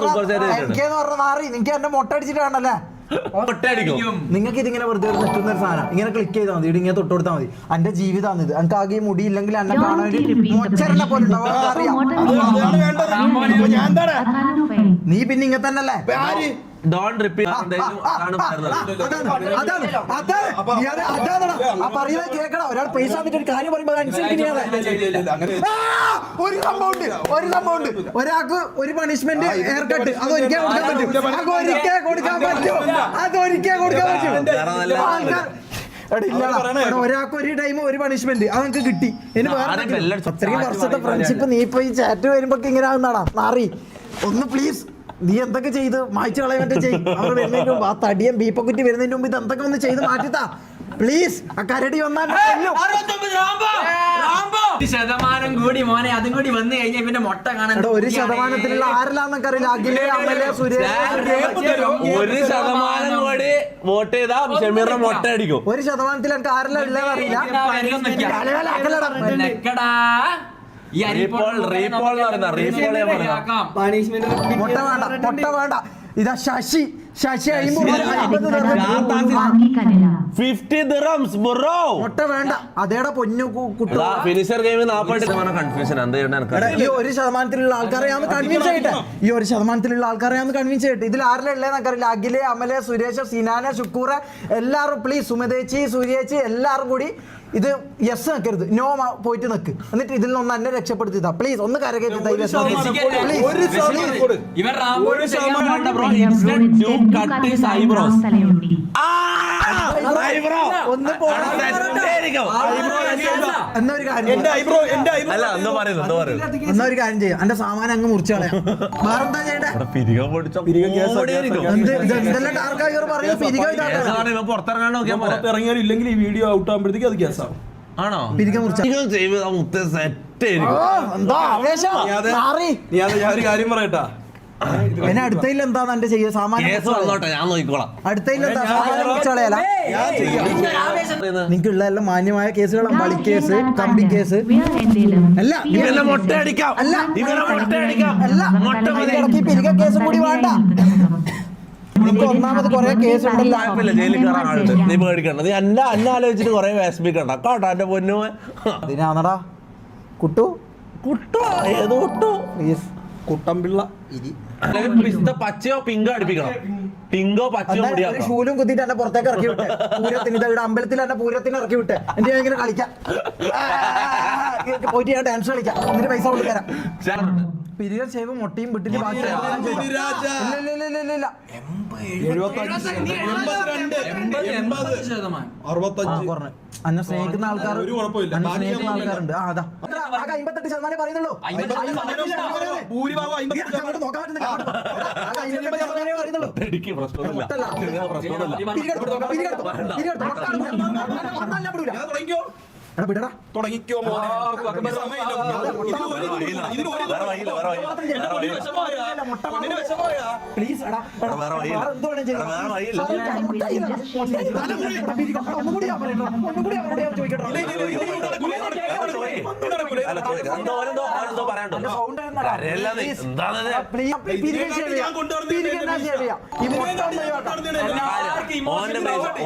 സൂപ്പർ ചാറ്റ് മാറി. നിങ്ങക്ക് എന്നെ മൊട്ട അടിച്ചിട്ട് കാണല്ലേ? മൊട്ടയടിക്കും. നിങ്ങൾക്ക് ഇതിങ്ങനെ വെറുതെ നിൽക്കുന്ന ഒരു സാധനം ഇങ്ങനെ ക്ലിക്ക് ചെയ്താൽ മതി, ഇങ്ങനെ തൊട്ട് കൊടുത്താൽ മതി. എന്റെ ജീവിതമാണ് ഇത്. എനിക്ക് ആകെ മുടി ഇല്ലെങ്കിൽ എന്നെ കാണാൻ വേണ്ടി മൊച്ചരനെ പോലെ ഉണ്ടാവും. അറിയാം നീ പിന്നെ ഇങ്ങനെ തന്നെയല്ലേ? ഡോൺ റിപ്പീറ്റ് പറയുന്നത് കേൾക്കണം. ഒരാൾ പൈസ ഒരു കാര്യം പറയുമ്പോൾ ഒരു സംഭവം ഉണ്ട്. ഒരാൾക്ക് ഒരു പണിഷ്മെന്റ് ഹെയർ കട്ട് അത് ഒരിക്കൽ കൊടുക്കാൻ പറ്റും. ഒരാൾക്ക് ഒരു ടൈം ഒരു പണിഷ്മെന്റ് അത് നമുക്ക് കിട്ടി. അത്രയും വർഷത്തെ ഫ്രണ്ട്ഷിപ്പ് നീ ഇപ്പൊ ഈ ചാറ്റ് വരുമ്പോ ഇങ്ങനെ ആകുന്നാടാ നാറി. ഒന്ന് പ്ലീസ് നീ എന്തൊക്കെ ചെയ്ത് മായ്ച്ചു കളയാൻ ചെയ്യും. അവർ വരുന്നതിന് മുമ്പ് ആ തടിയും ബീപ്പക്കുറ്റി വരുന്നതിന് മുമ്പ് ഇത് എന്തൊക്കെ ഒന്ന് ചെയ്ത് മാറ്റിത്താ പ്ലീസ്. ആ കരടി വന്നാൽ ശതമാനം കൂടി മോനെ, അതും കൂടി വന്നു കഴിഞ്ഞാൽ പിന്നെ മുട്ട കാണാൻ 1% ആരെല്ലാന്നൊക്കെ അറിയില്ല. അഖിലേ, അമലേ, സുരേഷ് 1% കൂടി വോട്ട് ചെയ്താ ഷമീറിനെ മൊട്ട അടിക്കും. 1% എനിക്ക് ആരെല്ലാം ഉള്ളതെന്ന് അറിയില്ല. മുട്ട വേണ്ട. ഇതാ ശശി 50 dirhams bro. മുട്ട വേണ്ട. അതേടെ പൊന്നു കുട്ടി. ഫിനിഷർ ഗെയിമിൽ 40% കൺഫ്യൂഷൻ. എന്താ ഈ 1% ആൾക്കാരെ ഞാൻ കൺവിൻസ് ചെയ്യട്ടെ. 1% കൺവിൻസ് ചെയ്യട്ടെ. ഇതിൽ ആരെല്ലാം ഉള്ളതെന്നൊക്കെ അറിയില്ല. അഖിലേ, അമലേ, സുരേഷ്, സിനാന, ഷുക്കൂർ എല്ലാവരും പ്ലീസ്. സുമതേച്ചി, സൂര്യേച്ചി എല്ലാവരും കൂടി ഇത് യെസ് നിൽക്കരുത്, നോ പോയിട്ട് നിൽക്ക്. എന്നിട്ട് ഇതിൽ നിന്ന് എന്നെ രക്ഷപ്പെടുത്തിയതാ പ്ലീസ്. ഒന്ന് കരകയറ്റി എന്നൊരു കാര്യം ചെയ്യാം. എന്റെ സാമാനം അങ്ങ് മുറിച്ചു കളയാം. വേറെന്താ ചെയ്യണ്ടേ? ഇതെല്ലാം ഡാർക്കായി പറയും. പുറത്തിറങ്ങിയാലും ഇല്ലെങ്കിൽ ഈ വീഡിയോ ഔട്ട് ആകുമ്പോഴത്തേക്ക് അത് കേസാവും. ആണോ? ഞാൻ ഒരു കാര്യം പറയട്ടാ, പിന്നെ അടുത്തതിൽ എന്താന്ന് എന്റെ ചെയ്യുക? സാമാനം ഞാൻ നോക്കിക്കോളാം. അടുത്തതിൽ എന്താ? സാമാനം മുറിച്ചളയല. നിങ്ങൾക്കുള്ള എല്ലാം മാന്യമായ കേസുകളാണ്. വളി കേസ്, കമ്പി കേസ് അല്ല. പിരിക കേസ് കൂടി വേണ്ട. നിനക്ക് ഒന്നാമത് കൊറേ കേസ് ഉണ്ടല്ലോ. ജയിലിൽ കയറാൻ ആളുണ്ട്. നീ പേടിക്കണ്ട. നീ എന്നെ ആലോചിച്ചിട്ട് കൊറേ വിഷമിക്കണ്ട കേട്ടോ. എന്റെ പൊന്നു അതിനാന്നടാ കുട്ടു ഏത് കുട്ടു? കുട്ടമ്പിള്ള പിസ്ത പച്ചയോ പിങ്കോ അടിപ്പിക്കണം. പിങ്കോ പച്ചയോ മുടിയാക്കണം. ഷൂലും കുത്തിട്ട് എന്നെ പുറത്തേക്ക് ഇറക്കി വിട്ടെ. പൂരത്തിന് ഇവിടെ അമ്പലത്തിൽ എന്നെ പൂരത്തിന് ഇറക്കി വിട്ടെ. എന്റെ ഇങ്ങനെ കളിക്കാം പോയിട്ട് ഞാൻ ഡാൻസ് കളിക്കാം. എന്നിട്ട് പൈസ കൊടുത്തരാം. പിരികൾ ചെയ്വ് മുട്ടയും വിട്ടിട്ട് ബാക്കി അന്നെ സ്നേഹിക്കുന്ന ആൾക്കാരുണ്ട്. അതാ 58% പറയുന്നുള്ളൂ. തുടങ്ങിക്കോ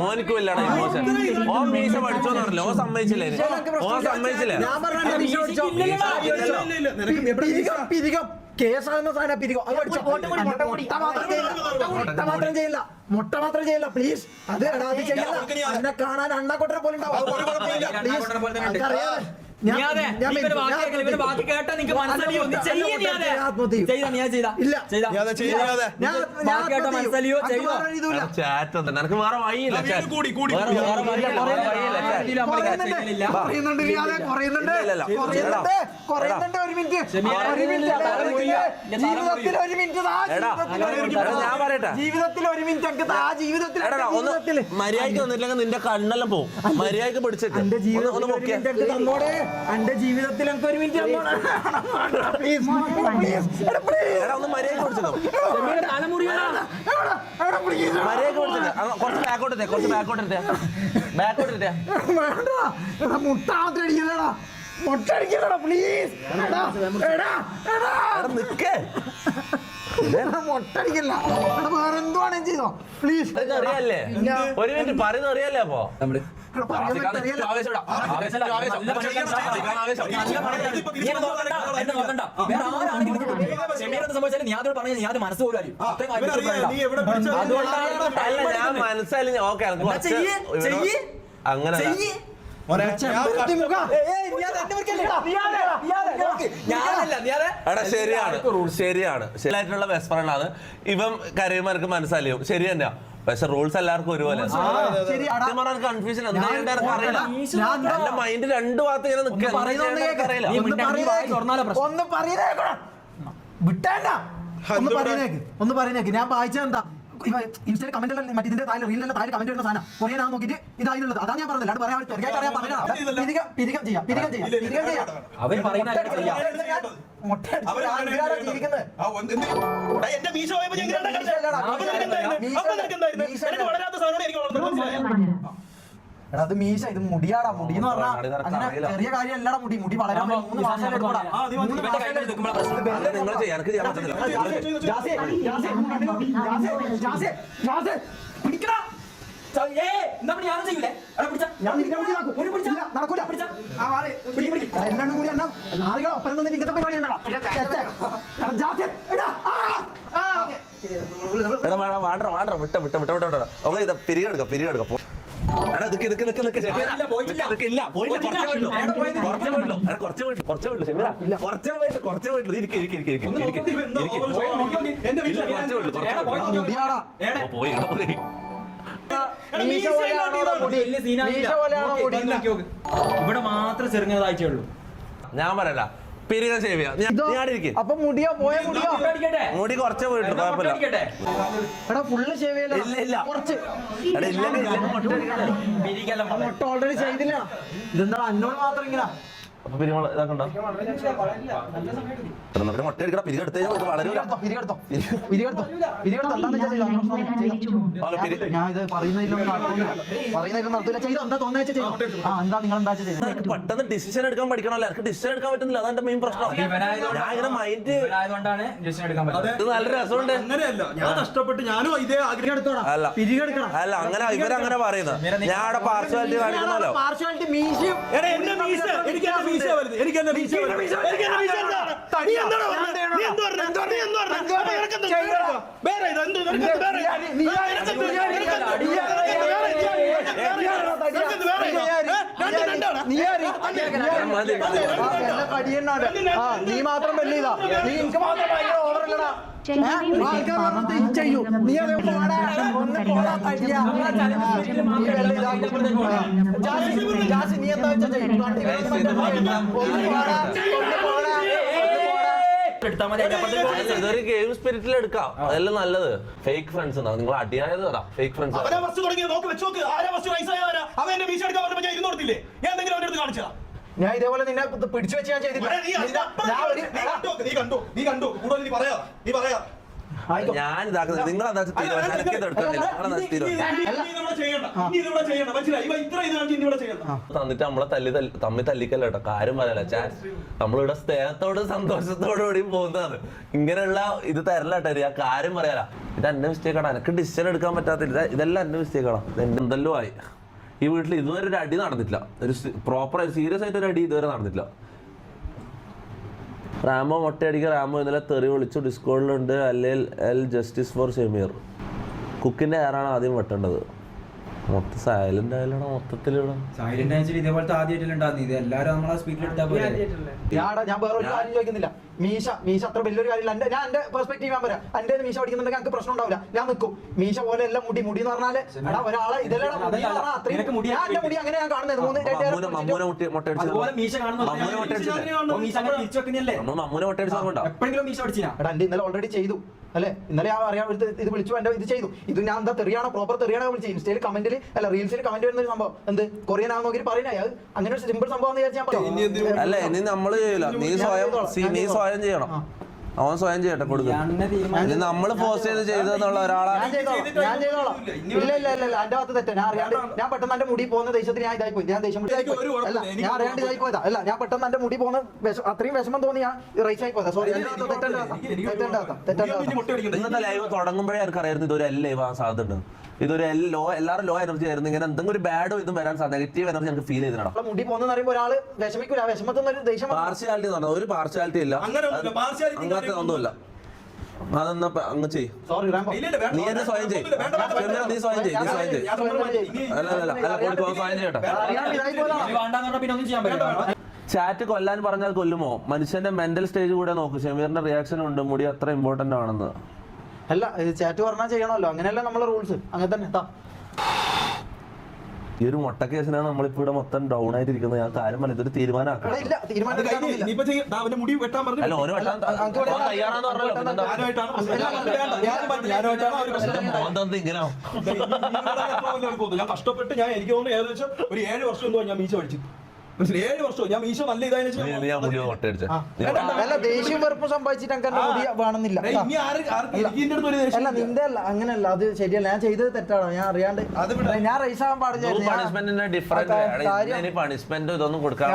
ഓനിക്കും ഇല്ലടാ ഇമോഷൻ. ഓൻ മീശ പഠിച്ചോന്നറിയില്ല. ഓൻ സമ്മതിച്ചില്ലേ? ഓൻ സമ്മതിച്ചില്ലേ? കേസാകുന്ന സാധനം പിരികോ. മാത്രം ചെയ്യില്ല. മുട്ട മാത്രം ചെയ്യില്ല പ്ലീസ്. അത് ചെയ്യില്ല. എന്നെ കാണാൻ അണ്ണാക്കൊട്ടരെ പോലെ ഉണ്ടാവും. ബാക്കി കേട്ടാ നിനക്ക് മനസ്സിലായോ മനസ്സിലായോ ചാറ്റ് നിനക്ക് വേറെ വഴിയില്ല ഞാൻ പറയട്ടെ മര്യാദക്ക് വന്നിട്ടില്ലെങ്കിൽ നിന്റെ കണ്ണെല്ലാം പോകും മര്യാദക്ക് പിടിച്ചിട്ട് എന്റെ ജീവിതത്തിൽ എനിക്ക് ഒരു മിനിറ്റ് ഒന്ന് മര്യാദക്ക് പിടിച്ചോ മര്യാദക്ക് പിടിച്ചിട്ട് കുറച്ച് ബാക്കോട്ടെ കുറച്ച് ബാക്കോട്ടെ മുട്ട മാത്രം അടിക്കലടാ മുട്ട അടിക്കലടാ പ്ലീസ് നിക്കേ മുട്ടടിക്കല്ല വേറെ എന്തുവാണ് ചെയ്തോ പ്ലീസ് അറിയാല്ലേ ഒരു മിനിറ്റ് പറയുന്നത് അറിയാല്ലേ അപ്പൊ ഞാൻ മനസ്സിലായി ഓക്കെ അങ്ങനെ ശരിയാണ് ശരിയായിട്ടുള്ള ബെസ്റ്റ് ഫ്രണ്ട് ആണ് ഇവൻ കരയുമ്പോ എനിക്ക് മനസ്സിലായോ ശരി തന്നെയാ പക്ഷെ റൂൾസ് എല്ലാവർക്കും ഒരുപോലെ കൺഫ്യൂഷൻ അറിയില്ല എന്റെ മൈൻഡ് രണ്ടു ഭാഗത്ത് ഇങ്ങനെ ഒന്ന് പറയുന്നേക്ക് ഞാൻ വായിച്ചെന്താ ഇൻസ്റ്റയിൽ കമന്റ് മറ്റേ ഇതിന്റെ താഴെ റീലിന്റെ താഴെ കമന്റ് വരുന്ന സാധനം കൊറിയൻ ആ നോക്കിയിട്ട് ഇതായിരുന്നത് അതാണ് ഞാൻ പറഞ്ഞത് പറയാൻ അത് മീശ ഇത് മുടിയാടാ മുടി എന്ന് പറഞ്ഞാൽ അങ്ങനെ ചെറിയ കാര്യം അല്ലടാ മുടി വളരാൻ 3 മാസം പിരികെടുക്കാം ഇവിടെ മാത്രം ചെറുങ്ങതായിച്ചുള്ളൂ ഞാൻ പറയല പിരിക സേവ് ചെയ്യാം അപ്പൊ മുടിയോ പോയ മുടിയോ മുടി കുറച്ചേ പോയിട്ടുള്ളൂ കുഴപ്പമില്ല എടാ ഫുള്ള് ഷേവ് ചെയ്യല്ല കുറച്ച് മുട്ട ഓൾറെഡി ചെയ്തില്ല ഇതെന്താ എന്നോട് മാത്രം ഇങ്ങനെ അപ്പൊ പിരിമള ഇതാക്കണ്ടോ മുട്ട എടുക്കണം പിരികെടുത്തേ ഞാൻ ഇത് പറയുന്നതിലൊന്നും നടത്തില്ല ചെയ്തോ എന്താ തോന്നുന്ന ചെയ്തോ എന്താ നിങ്ങൾ എന്താ ചെയ്തത് പെട്ടെന്ന് ഡിസിഷൻ എടുക്കാൻ പഠിക്കണല്ലോ എനിക്ക് ഡിസിഷൻ എടുക്കാൻ പറ്റുന്നില്ല അതെന്റെ മെയിൻ പ്രശ്നം ഞാൻ ഇങ്ങനെ മൈൻഡ് ഇത് നല്ല രസമുണ്ട് ഞാൻ കഷ്ടപ്പെട്ട് ഞാനും ഇതേ അല്ല അങ്ങനെ ഇവരങ്ങനെ പറയുന്നത് ഞാൻ അവിടെ പാർഷ്വാലിറ്റി കാണിക്കണല്ലോ നീ മാത്രം വെല്ലിയതാ നീ എനിക്ക് മാത്രം ഭയങ്കര ഓവറല്ലടാ ചെയ്യൂ നീ നീ എന്താ ഇതൊരു ഗെയിം സ്പിരിറ്റിൽ എടുക്കാം അതെല്ലാം നല്ലത് ഫേക്ക് ഫ്രണ്ട്സ് ഉണ്ടാവും നിങ്ങൾ അടിയായത് ഫേക്ക് ഫ്രണ്ട്സ് ഞാൻ ഇതേപോലെ നിന്നെ പിടിച്ചു വെച്ച് ഞാൻ ചെയ്തിട്ടില്ല ഞാൻ ഇതാക്കുന്നത് നിങ്ങൾ എന്താ തന്നിട്ട് നമ്മളെ തമ്മിൽ തല്ലിക്കല്ല കേട്ടോ കാര്യം പറയല ചാൻ നമ്മളിവിടെ സ്നേഹത്തോടും സന്തോഷത്തോടും കൂടി പോകുന്നതാണ് ഇങ്ങനെയുള്ള ഇത് തരല കേട്ടോ ആ കാര്യം പറയാല ഇത് എന്റെ മിസ്റ്റേക്കാണ് എനിക്ക് ഡിസിഷൻ എടുക്കാൻ പറ്റാത്തില്ല ഇതെല്ലാം എന്റെ മിസ്റ്റേക്കാണ് എന്റെ എന്തെല്ലോ ആയി ഈ വീട്ടിൽ ഇതുവരെ ഒരു അടി നടന്നിട്ടില്ല ഒരു പ്രോപ്പർ സീരിയസ് ആയിട്ട് ഒരു അടി ഇതുവരെ നടന്നിട്ടില്ല റാമോ മൊട്ടയടിക്കുക റാമോ ഇന്നലെ തെറി വിളിച്ചു ഡിസ്കോഡിലുണ്ട് അല്ലെങ്കിൽ എൽ ജസ്റ്റിസ് ഫോർ ഷമീർ കുക്കിൻ്റെ ഹെയറാണ് ആദ്യം വെട്ടേണ്ടത് മൊത്തം സൈലന്റ് ആയാലും മൊത്തത്തിലുള്ള സൈലന്റ് ആയിട്ട് ഇതേപോലത്തെ ആദ്യമായിട്ടല്ലേ ഉണ്ടാകുന്നത്. ഇത് എല്ലാവരും നമ്മളെ സ്പീക്കിൽ എടുത്താൽ പോലെ. ഞാൻ വേറെ ഒരു കാര്യം ചോദിക്കുന്നില്ല. മീശ അത്ര വലിയൊരു കാര്യമില്ല. ഞാൻ എന്റെ പെർസ്പെക്റ്റീവ് ഞാൻ പറയാം. എന്റെ മീശ പഠിക്കുന്നുണ്ടെങ്കിൽ എനിക്ക് പ്രശ്നം ഉണ്ടാവില്ല, ഞാൻ നിൽക്കും. മീശ പോലെ എല്ലാം മുടി എന്ന് പറഞ്ഞാല് ഒരാളെ ഇതെല്ലാം മുടി അങ്ങനെ ഞാൻ കാണുന്നത്. എപ്പോഴെങ്കിലും മീശ പഠിച്ചാ എന്റെ ഇന്നലെ ഓൾറെഡി ചെയ്തു അല്ലെ? ഇന്നലെ ഞാൻ അറിയാൻ ഇത് വിളിച്ചു, എന്റെ ഇത് ചെയ്തു. ഇത് ഞാൻ എന്താ തെറിയാണോ പ്രോപ്പർ തെറിയാണോ വിളിച്ചു. ഇൻസ്റ്റയിൽ കമന്റിൽ അല്ല റീൽസിൽ കമന്റ് വരുന്ന ഒരു സംഭവം എന്ത് കൊറിയൻ ആണെന്ന് നോക്കി പറയുന്നത് അങ്ങനെ ഒരു സിമ്പിൾ സംഭവം വിചാരിച്ചാൽ അല്ല ഇനി നമ്മള് ചെയ്യില്ല. നീ സ്വയം ചെയ്യണം. അവൻ സ്വയം ചെയ്യട്ടെ കൊടുക്കുക. നമ്മള് ഫോഴ്സ് ചെയ്തെന്നുള്ള ഒരാളെ ഞാൻ ചെയ്തോളാം. ഇല്ല എന്റെ ഭാഗത്ത് തെറ്റ. ഞാൻ അറിയാണ്ട് ഞാൻ പെട്ടെന്ന് എന്റെ മുടി പോകുന്ന ദേശത്തിന് ഞാൻ ഇതായി പോയി. ഞാൻ ദേഷ്യം അല്ല ഞാൻ അറിയാണ്ട് ഇതായി പോയതാ. അല്ല ഞാൻ പെട്ടെന്ന് എന്റെ മുടി പോകുന്ന അത്രയും വിഷമം തോന്നി ഞാൻ റൈസ് ആയി പോയതാ. സോറി ഇന്നത്തെ ലൈവ് തുടങ്ങുമ്പോഴേ എനിക്ക് അറിയായിരുന്നു ഇതൊരു എൽ ലൈവ് ആവാൻ സാധ്യത. ഇതൊരു എല്ലാവരും ലോ എനർജി ആയിരുന്നു. ഇങ്ങനെ എന്തെങ്കിലും ഒരു ബാഡോ ഇതും വരാൻ സാധ്യത, നെഗറ്റീവ് എനർജി എനിക്ക് ഫീൽ ചെയ്തിട്ടുണ്ടോ? മുടി പോകുന്ന പറയുമ്പോൾ ഒരാള് വിഷമിക്കൂല. വിഷമത്തിൽ ഒരു ദേഷ്യം പാർഷ്യാലിറ്റി എന്ന് പറഞ്ഞാൽ ഒരു പാർഷ്യാലിറ്റി ഇല്ല, അങ്ങനത്തെ ഒന്നുമില്ല. അതെന്നാ അങ്ങ് ചെയ്യും. നീ എന്നെ സ്വയം ചെയ്യും. നീ സ്വയം ചെയ്യും. സ്വയം ചെയ്യട്ടെ. ചാറ്റ് കൊല്ലാൻ പറഞ്ഞാൽ കൊല്ലുമോ? മനുഷ്യന്റെ മെന്റൽ സ്റ്റേജ് കൂടെ നോക്കും. ഷമീറിന്റെ റിയാക്ഷൻ ഉണ്ട് മുടി അത്ര ഇമ്പോർട്ടന്റ് ആണെന്ന്. അല്ല ചാറ്റ് പറഞ്ഞാൽ ചെയ്യണമല്ലോ, അങ്ങനെയല്ല നമ്മളെ റൂൾസ്. അങ്ങനെ തന്നെ ഈ ഒരു മൊട്ട കേസിനാണ് നമ്മളിപ്പോ ഇവിടെ മൊത്തം ഡൗൺ ആയിട്ടിരിക്കുന്നത്. ഞാൻ കാര്യം പറഞ്ഞ ഇതൊരു തീരുമാനമാക്കണം. അല്ല ഓന് വെട്ടാൻ തയ്യാറാന്ന് ഇങ്ങനെ ഞാൻ കഷ്ടപ്പെട്ട് ഞാൻ എനിക്ക് തോന്നുന്നു ഏകദേശം ഒരു 7 വർഷം എന്തോ ഞാൻ മീശ പഠിച്ചു. 7 വർഷം ഞാൻ മീശ നല്ല അല്ല ദേഷ്യം വെറുപ്പ് സംഭവിച്ചിട്ട് വേണമെന്നില്ല. അല്ല നിന്റെ അല്ല അങ്ങനെയല്ല, അത് ശരിയല്ല. ഞാൻ ചെയ്തത് തെറ്റാണോ? ഞാൻ അറിയാണ്ട് ഞാൻ റൈസ് ആവാൻ പാടില്ല. ഇതൊന്നും കൊടുക്കാൻ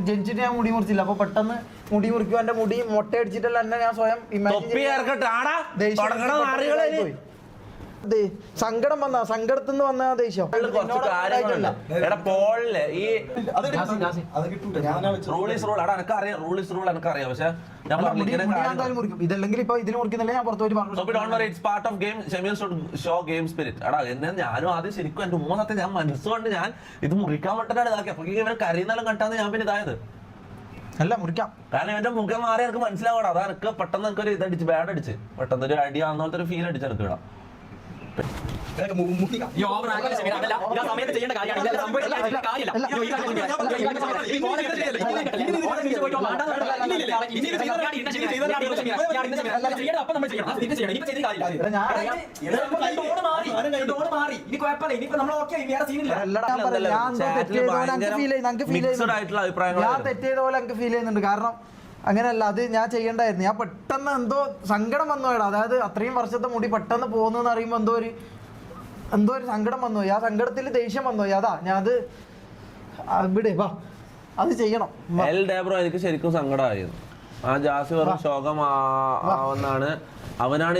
ജനിച്ചിട്ട് ഞാൻ മുടി മുറിച്ചില്ല. അപ്പൊ പെട്ടെന്ന് മുടി മുറിക്കും. എന്റെ മുടി മൊട്ട അടിച്ചിട്ടല്ല എന്നെ ഞാൻ സ്വയം സങ്കടം വന്ന സങ്കടത്തിന്ന് വന്ന ദേഷ്യം. ഇതല്ലെങ്കിൽ ഇപ്പൊ ഇതിൽ മുറിക്കുന്നില്ല ഞാൻ പുറത്തു ഞാനും ആദ്യം ശരിക്കും എന്റെ മൂന്നത്തെ ഞാൻ മനസ്സുകൊണ്ട് ഞാൻ ഇത് മുറിക്കാൻ പറ്റാണ് ഇതാക്കി. അപ്പൊ ഇവരെ കരയുന്നാലും കണ്ടാന്ന് ഞാൻ പിന്നെ ഇതായത്. അല്ല മുറിക്കാം. കാരണം എന്റെ മുഖം മാറി എനിക്ക് മനസ്സിലാവണം. അതാ എനിക്ക് പെട്ടെന്ന് എനിക്കൊരു ഇതടിച്ച് ബാഡ് അടിച്ച് പെട്ടെന്ന് ഒരു അടിയാന്നോലത്തെ ഒരു ഫീൽ അടിച്ച് എനിക്ക് ഇടാം. സമയത്ത് ചെയ്യേണ്ട ഞാൻ തെറ്റിയത് പോലെ എനിക്ക് ഫീൽ ചെയ്യുന്നുണ്ട്. കാരണം അങ്ങനെയല്ല, അത് ഞാൻ ചെയ്യേണ്ടായിരുന്നു. ഞാൻ പെട്ടെന്ന് എന്തോ സങ്കടം വന്നു പോയടാ. അതായത് അത്രയും വർഷത്തെ മുടി പെട്ടെന്ന് പോകുന്നെന്ന് അറിയുമ്പോൾ എന്തോ ഒരു സങ്കടം വന്നു. ആ സങ്കടത്തിൽ ദേഷ്യം വന്നു. അതാ ഞാൻ അത് ഇവിടെ വാ അത് ചെയ്യണം. എനിക്ക് ശരിക്കും സങ്കടമായിരുന്നു. ആ ജാസി പറഞ്ഞ ശോകമാവുന്നാണ് അവനാണ്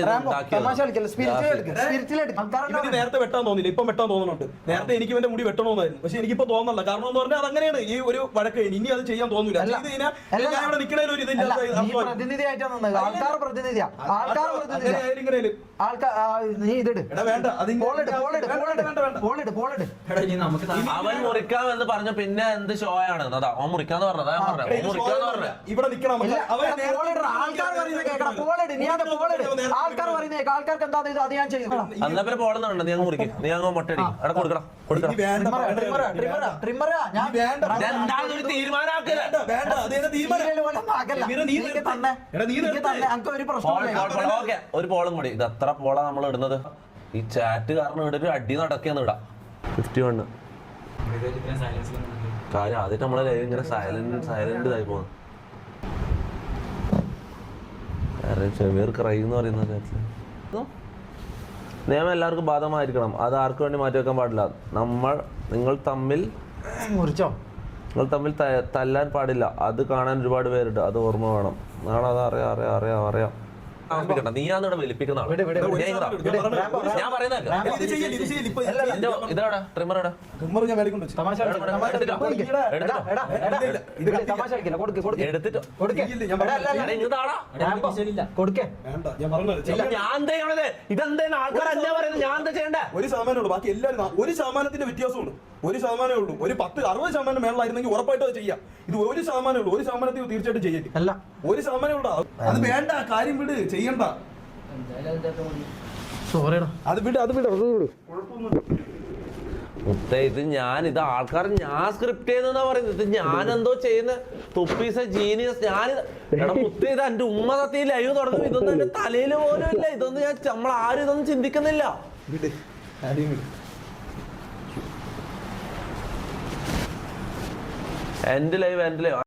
നേരത്തെ വെട്ടാൻ തോന്നില്ല, ഇപ്പം വെട്ടാൻ തോന്നുന്നുണ്ട്. നേരത്തെ എനിക്ക് എന്റെ മുടി വെട്ടണമെന്നായിരുന്നു, പക്ഷെ എനിക്കിപ്പോ തോന്നല്ല. കാരണം എന്ന് പറഞ്ഞാൽ അതങ്ങനെയാണ്. ഈ ഒരു വഴക്ക് ഇനി അത് ചെയ്യാൻ തോന്നില്ല. അവൻ മുറിക്കാമെന്ന് പറഞ്ഞ പിന്നെ എന്ത് ഷോയാണ് അവൻ മുറിക്കാന്ന് പറഞ്ഞത്. ഇവിടെ നിക്കണം ആൾക്കാർക്ക് എന്താ അത് ഞാൻ ചെയ്യും. അന്നപ്പോ പോളുന്നുണ്ട്. നീ അങ്ങ് മുറിക്കും, നീ അങ്ങ് മൊട്ടടി അവിടെ കൊടുക്കണം. ഒരു പോളും കൂടി. ഇത് എത്ര പോളാ നമ്മൾ ഇടുന്നത്? ഈ ചാറ്റ് കാരണം ഇവിടെ ഒരു അടി നടക്കിയെന്ന് ഇടാം. 51 കാര്യം ആദ്യമായിട്ട് നമ്മളെ ലൈവ് ഇങ്ങനെ സൈലന്റ് ആയി പോകുന്നു. ഷമീർ ക്രൈ എന്ന് പറയുന്നത് നിയമം എല്ലാവർക്കും ബാധകമായിരിക്കണം. അത് ആർക്കും വേണ്ടി മാറ്റി വെക്കാൻ പാടില്ല. നിങ്ങൾ തമ്മിൽ തല്ലാൻ പാടില്ല. അത് കാണാൻ ഒരുപാട് പേരുണ്ട്, അത് ഓർമ്മ വേണം. നാളെ അത് അറിയാം. നീയാന്ന് ഇവിടെ വലിപ്പിക്കുന്ന ആള്. ഞാൻ പറയുന്നത് ഇതാടാ ട്രിമ്മർ ഇടാ. ഞാൻ മേടിക്കൊണ്ട് വെച്ചു. എടുത്തിട്ടോ ചെയ്യില്ല, ഞാൻ കൊടുക്കേ വേണ്ട, ഞാൻ പറഞ്ഞത് ഞാൻ എന്താ ചെയ്യണത്? ഇതെന്തേലും ആൾക്കാരല്ല പറയുന്നത്, ഞാൻ എന്താ ചെയ്യണ്ടേ? 1% ഉള്ളൂ, ബാക്കി എല്ലാവരും 1% വ്യത്യാസമുള്ളൂ. 1% ഉള്ളൂ. ഒരു 60% മേളായിരുന്നെങ്കിൽ ഉറപ്പായിട്ടും അത് ചെയ്യാം. ഇത് 1% ഉള്ളൂ. 1% തീർച്ചയായിട്ടും ചെയ്യേണ്ടി അല്ല 1% ഉള്ളൂ. അത് വേണ്ട, കാര്യം വിട്, ചെയ്യണ്ട. സോറിടാ അത് വിട് കുഴപ്പമൊന്നുമില്ല. ഇത് ഞാൻ ആൾക്കാർ ഞാൻ സ്ക്രിപ്റ്റ് ചെയ്യുന്ന പറയുന്നത്. ഇത് ഞാൻ എന്തോ ചെയ്യുന്ന തുപ്പീസ ജീനിയസ്. എടാ മുത്ത, ഇത് എന്റെ ഉമ്മ സത്യ ലൈവ് തുടങ്ങും. ഇതൊന്നും എന്റെ തലയിൽ പോലും ഇല്ല. ഇതൊന്നും നമ്മളാരും ഇതൊന്നും ചിന്തിക്കുന്നില്ല. വിട്, കാര്യം വിട്. എന്റെ ലൈവ്